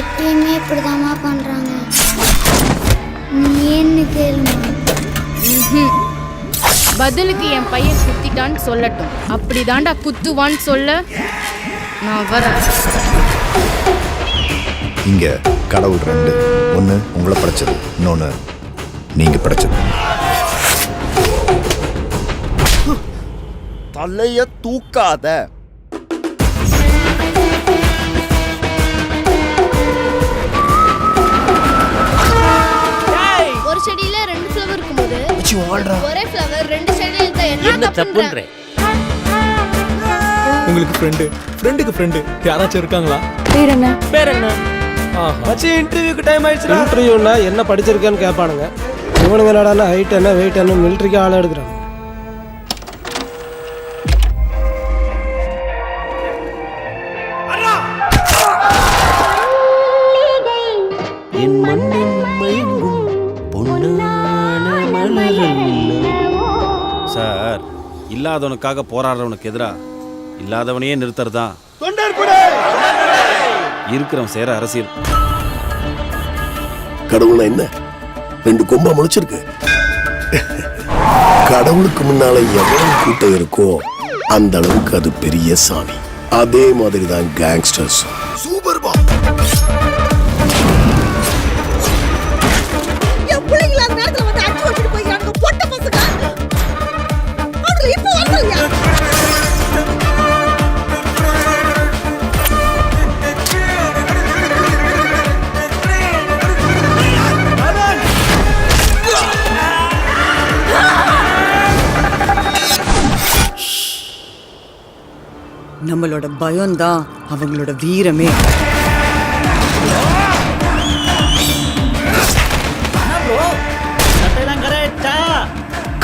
எப்பயுமே இப்படிதாம்மா பண்றாங்க. நீ ஏன்னு கேளுமா. பதிலுக்கு என் பையன் குத்திட்டான்னு சொல்லட்டும். அப்படிதாண்டா குத்துவான்னு சொல்ல நான் வரேன். இங்க கடவுள் ரெண்டு. ஒன்று உங்களை படைச்சது, இன்னொன்று நீங்க படைச்சது. தலைய தூக்காத. ஒரு செடியில 2 ஃப்ளவர் இருக்கும்போது ஒரே ஃப்ளவர் 2 செடியில இருந்தா என்ன தப்புன்றே? உங்களுக்கு ஃப்ரெண்டுக்கு ஃப்ரெண்டு யாராச்சும் இருக்காங்களா? பேர் என்ன? மச்சி இன்டர்வியூக்கு டைம் ஆயிடுச்சுடா. இன்டர்வியூனா என்ன படிச்சிருக்கேன்னு கேட்பானுங்க. இவனுங்க என்னடா ஹைட் என்ன வெயிட் என்ன மிலிட்டரிக்கு ஆள் எடுக்கிறாங்க. என் மண்ணின் மயங்கும் பொன்னான மலரல்ல. சார், இல்லாதவனுக்காக போராடுறவனுக்கு எதிரா இல்லாதவனையே நிறுத்துறதுதான் இருக்கிறவன் சேர அரசியல். கடவுள்னா என்ன? 2 கொம்பா முளைச்சிருக்கு. கடவுளுக்கு முன்னால எவ்வளவு கூட்டம் இருக்கோ அந்த அளவுக்கு அது பெரிய சாமி. அதே மாதிரி தான் கேங்ஸ்டர்ஸ். சூப்பர் பா. நம்மளோட பயம்தான் அவங்களோட வீரமே.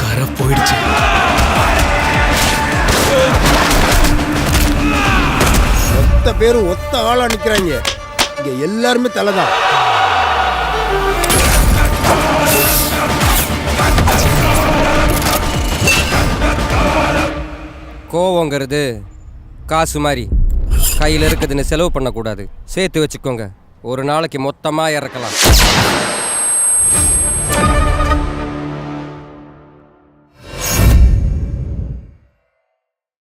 கரை போயிடுச்சு. ஒத்த பேரும் ஒத்த ஆளா நிக்கிறாங்க. இங்க எல்லாருமே தலைதான். கோவங்கிறது காசு மாதிரி கையில் இருக்குதுன்னு செலவு பண்ணக்கூடாது. சேர்த்து வச்சுக்கோங்க, ஒரு நாளைக்கு மொத்தமாக இறக்கலாம்.